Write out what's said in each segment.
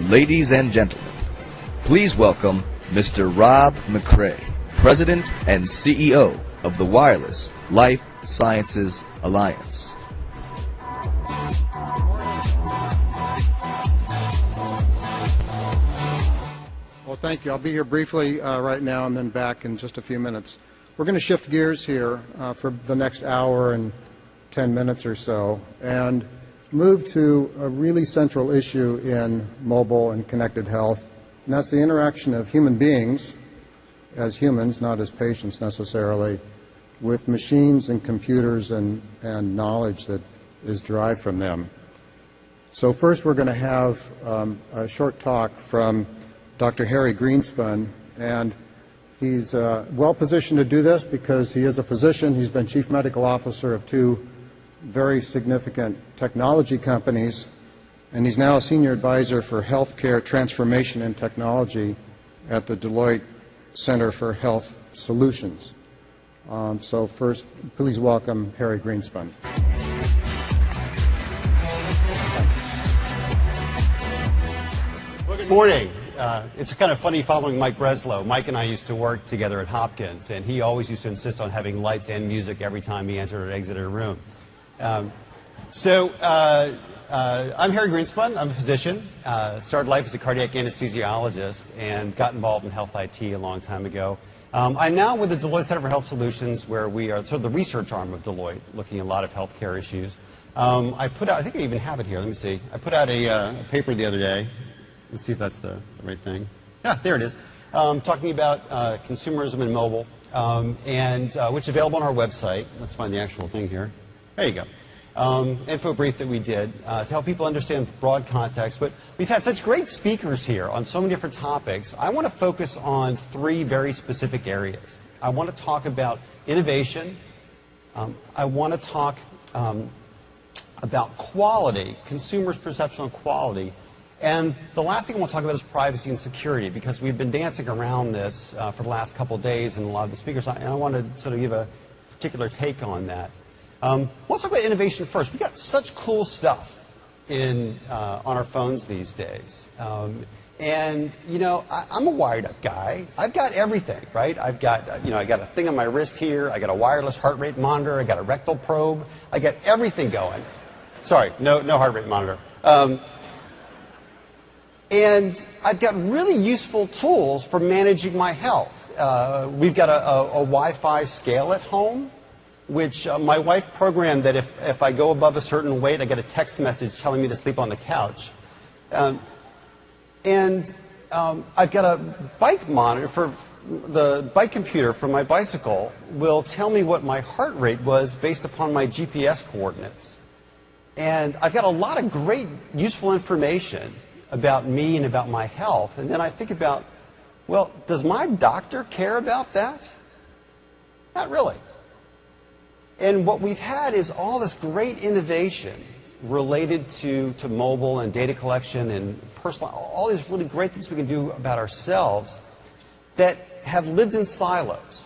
Ladies and gentlemen, please welcome Mr. Rob Mccray, President and CEO of the Wireless Life Sciences Alliance. Well, thank you. I'll be here briefly right now and then back in just a few minutes. We're going to shift gears here for the next hour and 10 minutes or so and move to a really central issue in mobile and connected health, and that's the interaction of human beings as humans, not as patients necessarily, with machines and computers and knowledge that is derived from them. So first we're going to have a short talk from Dr. Harry Greenspun, and he's well positioned to do this because he is a physician. He's been chief medical officer of two very significant technology companies, and he's now a senior advisor for healthcare transformation and technology at the Deloitte Center for Health Solutions. So first, please welcome Harry Greenspun. Well, good morning. It's kind of funny following Mike Breslow. Mike and I used to work together at Hopkins, and he always used to insist on having lights and music every time he entered or exited a room. I'm Harry Greenspun. I'm a physician. Started life as a cardiac anesthesiologist and got involved in health IT a long time ago. I'm now with the Deloitte Center for Health Solutions, where we are sort of the research arm of Deloitte, looking at a lot of healthcare issues. I put out, I think I even have it here. Let me see. I put out a paper the other day. Let's see if that's the right thing. Yeah, there it is. Talking about consumerism and mobile, which is available on our website. Let's find the actual thing here. There you go. Info brief that we did to help people understand broad context. But we've had such great speakers here on so many different topics. I want to focus on three very specific areas. I want to talk about innovation. I want to talk about quality, consumers' perception of quality. And the last thing I want to talk about is privacy and security, because we've been dancing around this for the last couple of days, and a lot of the speakers, and I want to sort of give a particular take on that. Let's talk about innovation first. We've got such cool stuff on our phones these days. And, you know, I'm a wired up guy. I've got everything, right? I've got, I got a thing on my wrist here. I got a wireless heart rate monitor. I got a rectal probe. I got everything going. Sorry, no heart rate monitor. And I've got really useful tools for managing my health. We've got a Wi-Fi scale at home, which my wife programmed that if I go above a certain weight, I get a text message telling me to sleep on the couch. I've got a bike monitor for the bike computer for my bicycle will tell me what my heart rate was based upon my GPS coordinates. And I've got a lot of great useful information about me and about my health. And then I think about, well, does my doctor care about that? Not really. And what we've had is all this great innovation related to mobile and data collection and personal, all these really great things we can do about ourselves that have lived in silos,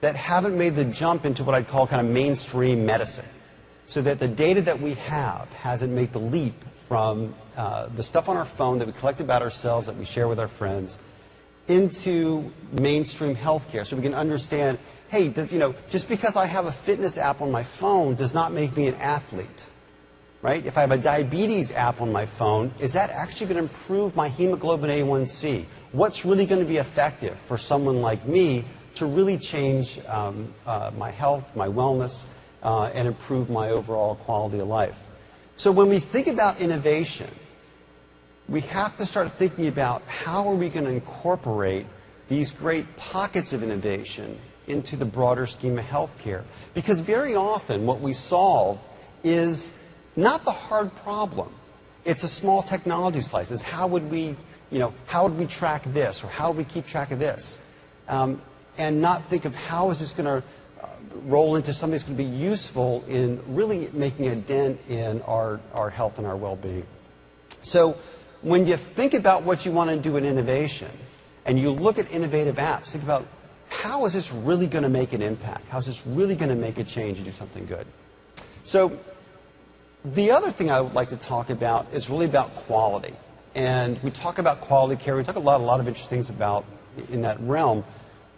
that haven't made the jump into what I'd call kind of mainstream medicine, so that the data that we have hasn't made the leap from the stuff on our phone that we collect about ourselves, that we share with our friends, into mainstream healthcare, so we can understand, hey, just because I have a fitness app on my phone does not make me an athlete, right? If I have a diabetes app on my phone, is that actually going to improve my hemoglobin A1C? What's really going to be effective for someone like me to really change my health, my wellness, and improve my overall quality of life? So when we think about innovation, we have to start thinking about how are we going to incorporate these great pockets of innovation into the broader scheme of healthcare. Because very often what we solve is not the hard problem. It's a small technology slice. It's how would we track this, or how would we keep track of this? And not think of how is this going to roll into something that's going to be useful in really making a dent in our health and our well-being. So when you think about what you want to do in innovation, and you look at innovative apps, think about, how is this really going to make an impact? How is this really going to make a change and do something good? So the other thing I would like to talk about is really about quality. and we talk about quality care. We talk a lot of interesting things about in that realm.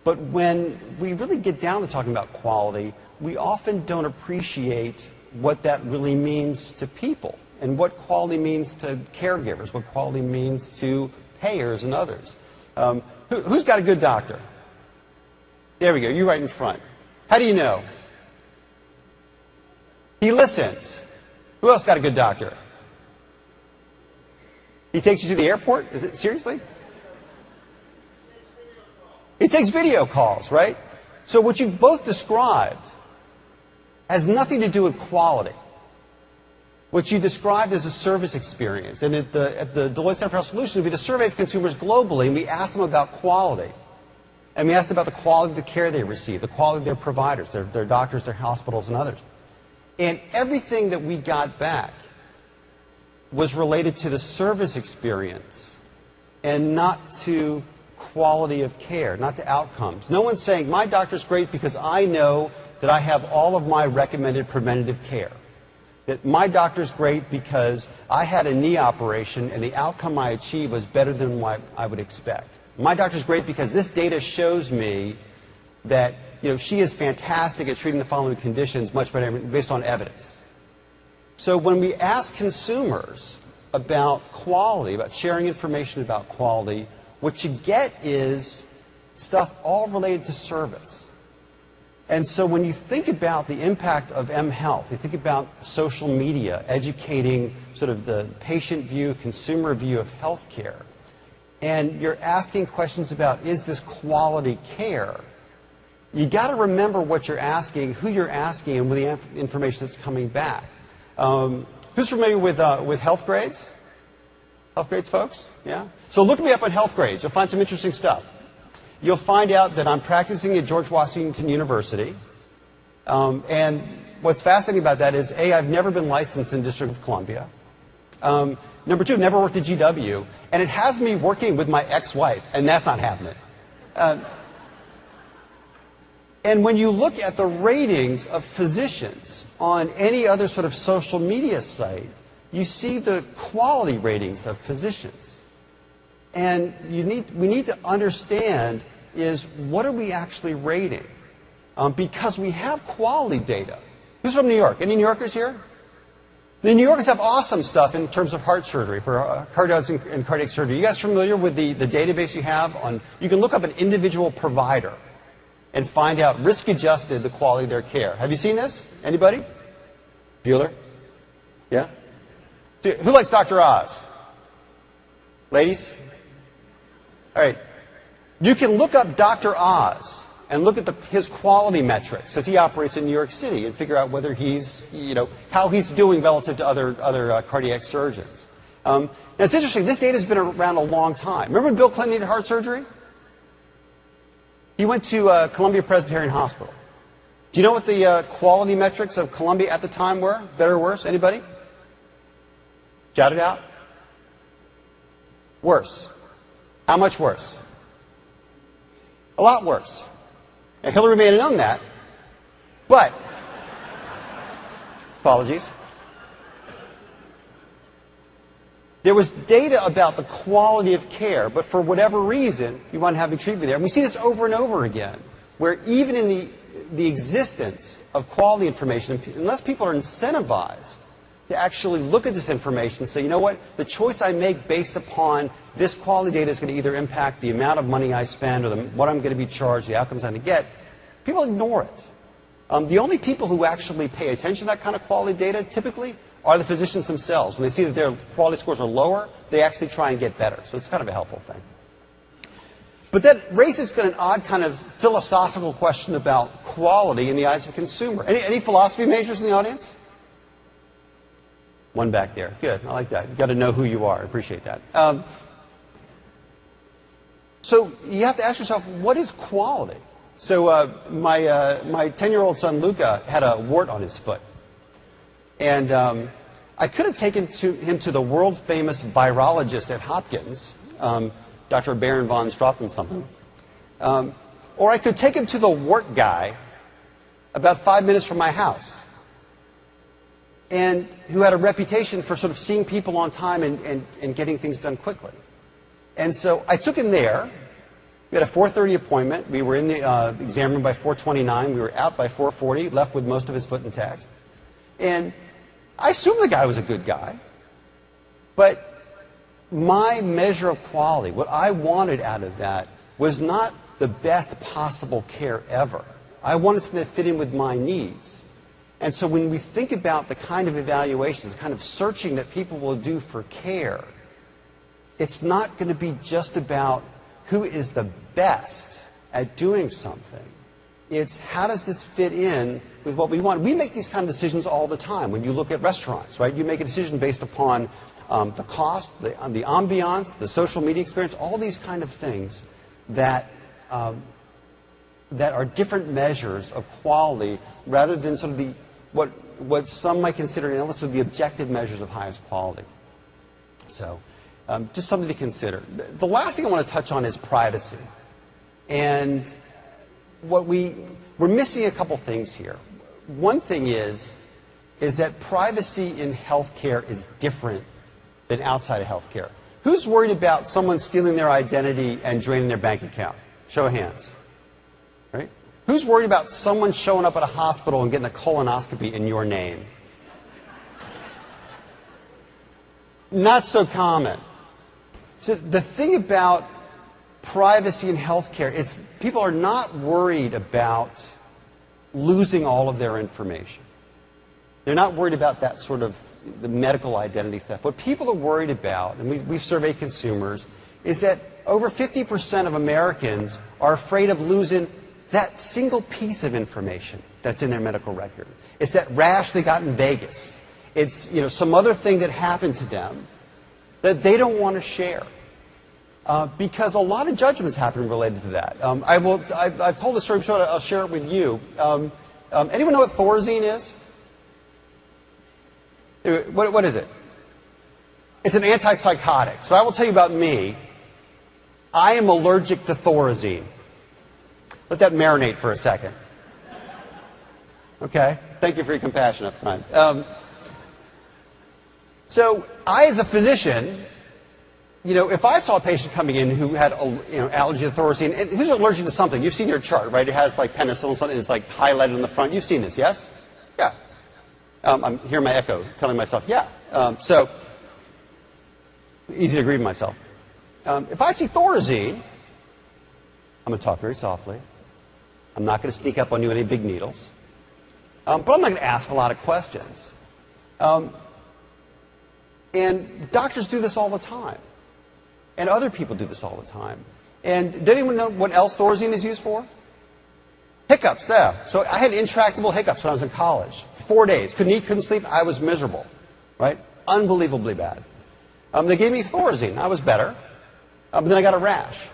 But when we really get down to talking about quality, we often don't appreciate what that really means to people and what quality means to caregivers, what quality means to payers and others. Who's got a good doctor? There we go. You right in front. How do you know? He listens. Who else got a good doctor? He takes you to the airport? Is it seriously? He takes video calls, right? So what you both described has nothing to do with quality. What you described as a service experience. And at the Deloitte Center for Health Solutions, we did a survey of consumers globally, and we asked them about quality. And we asked about the quality of the care they receive, the quality of their providers, their doctors, their hospitals, and others. And everything that we got back was related to the service experience and not to quality of care, not to outcomes. No one's saying, my doctor's great because I know that I have all of my recommended preventative care. That my doctor's great because I had a knee operation and the outcome I achieved was better than what I would expect. My doctor's great because this data shows me that she is fantastic at treating the following conditions much better based on evidence. So when we ask consumers about quality, about sharing information about quality, what you get is stuff all related to service. And so when you think about the impact of mHealth, you think about social media, educating sort of the patient view, consumer view of healthcare, and you're asking questions about, is this quality care? You got to remember what you're asking, who you're asking, and with the information that's coming back. Who's familiar with health grades? Health grades, folks? Yeah? So look me up on health grades. You'll find some interesting stuff. You'll find out that I'm practicing at George Washington University. And what's fascinating about that is, A, I've never been licensed in the District of Columbia. Number two, I've never worked at GW. And it has me working with my ex-wife, and that's not happening. And when you look at the ratings of physicians on any other sort of social media site, you see the quality ratings of physicians. And we need to understand is, what are we actually rating? Because we have quality data. Who's from New York? Any New Yorkers here? The New Yorkers have awesome stuff in terms of heart surgery, for cardiac and cardiac surgery. You guys familiar with the database you have? You can look up an individual provider and find out, risk-adjusted, the quality of their care. Have you seen this? Anybody? Bueller? Yeah? Who likes Dr. Oz? Ladies? All right. You can look up Dr. Oz and look at his quality metrics as he operates in New York City and figure out whether he's, how he's doing relative to other cardiac surgeons. Now it's interesting, this data has been around a long time. Remember when Bill Clinton needed heart surgery? He went to Columbia Presbyterian Hospital. Do you know what the quality metrics of Columbia at the time were? Better or worse? Anybody? Shout it out. Worse. How much worse? A lot worse. Now, Hillary may have known that, but, apologies. There was data about the quality of care, but for whatever reason, you weren't having treatment there. And we see this over and over again, where even in the existence of quality information, unless people are incentivized to actually look at this information and say, you know what, the choice I make based upon this quality data is going to either impact the amount of money I spend or what I'm going to be charged, the outcomes I'm going to get, people ignore it. The only people who actually pay attention to that kind of quality data typically are the physicians themselves. When they see that their quality scores are lower, they actually try and get better. So it's kind of a helpful thing. But that raises an odd kind of philosophical question about quality in the eyes of a consumer. Any philosophy majors in the audience? One back there. Good. I like that. You've got to know who you are. I appreciate that. So you have to ask yourself, what is quality? So my 10-year-old son, Luca, had a wart on his foot. And I could have taken him to the world-famous virologist at Hopkins, Dr. Baron von Strauten something. Or I could take him to the wart guy about 5 minutes from my house. and who had a reputation for sort of seeing people on time and getting things done quickly. And so I took him there. We had a 4:30 appointment. We were in the exam room by 4:29. We were out by 4:40, left with most of his foot intact. And I assumed the guy was a good guy. But my measure of quality, what I wanted out of that, was not the best possible care ever. I wanted something that fit in with my needs. And so when we think about the kind of evaluations, the kind of searching that people will do for care, it's not going to be just about who is the best at doing something. It's how does this fit in with what we want. We make these kind of decisions all the time. When you look at restaurants, right? You make a decision based upon the cost, the ambiance, the social media experience, all these kind of things that are different measures of quality rather than sort of what some might consider analysis of the objective measures of highest quality. So just something to consider. The last thing I want to touch on is privacy. And we're missing a couple things here. One thing is that privacy in healthcare is different than outside of healthcare. Who's worried about someone stealing their identity and draining their bank account? Show of hands. Right? Who's worried about someone showing up at a hospital and getting a colonoscopy in your name? Not so common. So the thing about privacy in healthcare, people are not worried about losing all of their information. They're not worried about that sort of the medical identity theft. What people are worried about, and we've surveyed consumers, is that over 50% of Americans are afraid of losing that single piece of information that's in their medical record. It's that rash they got in Vegas. It's some other thing that happened to them that they don't want to share. Because a lot of judgments happen related to that. I've told the story, so I'll share it with you. Anyone know what Thorazine is? What is it? It's an antipsychotic. So I will tell you about me. I am allergic to Thorazine. Let that marinate for a second. Okay? Thank you for your compassion up front. So I, as a physician, if I saw a patient coming in who had allergy to Thorazine, and who's allergic to something, you've seen your chart, right? It has like penicillin, something, it's like highlighted on the front. You've seen this, yes? Yeah. I'm hearing my echo, telling myself, yeah. So easy to agree with myself. If I see Thorazine, I'm going to talk very softly. I'm not going to sneak up on you with any big needles. But I'm not going to ask a lot of questions. And doctors do this all the time. And other people do this all the time. And did anyone know what else Thorazine is used for? Hiccups, there. So I had intractable hiccups when I was in college. 4 days. Couldn't eat, couldn't sleep. I was miserable. Right? Unbelievably bad. They gave me Thorazine. I was better. But then I got a rash.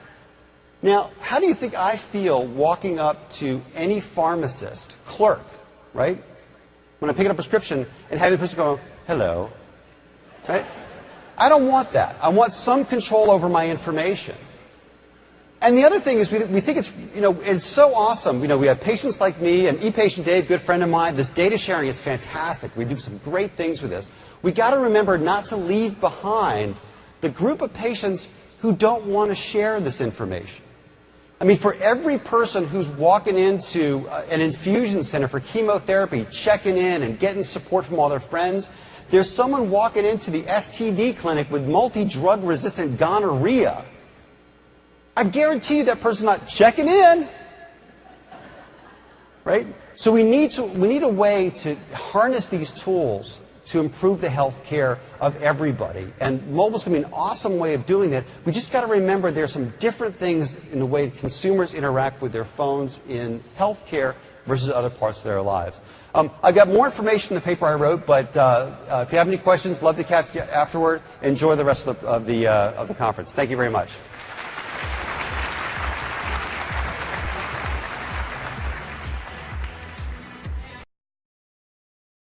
Now, how do you think I feel walking up to any pharmacist, clerk, right? When I'm picking up a prescription and having the person go, hello. Right? I don't want that. I want some control over my information. And the other thing is we think it's so awesome. We have patients like me and ePatient Dave, good friend of mine. This data sharing is fantastic. We do some great things with this. We got to remember not to leave behind the group of patients who don't want to share this information. I mean, for every person who's walking into an infusion center for chemotherapy, checking in and getting support from all their friends, there's someone walking into the STD clinic with multi-drug resistant gonorrhea. I guarantee you that person's not checking in. Right? So we need a way to harness these tools to improve the health care of everybody. And mobile's going to be an awesome way of doing that. We just got to remember there's some different things in the way consumers interact with their phones in health care versus other parts of their lives. I've got more information in the paper I wrote, but if you have any questions, love to catch you afterward. Enjoy the rest of the conference. Thank you very much.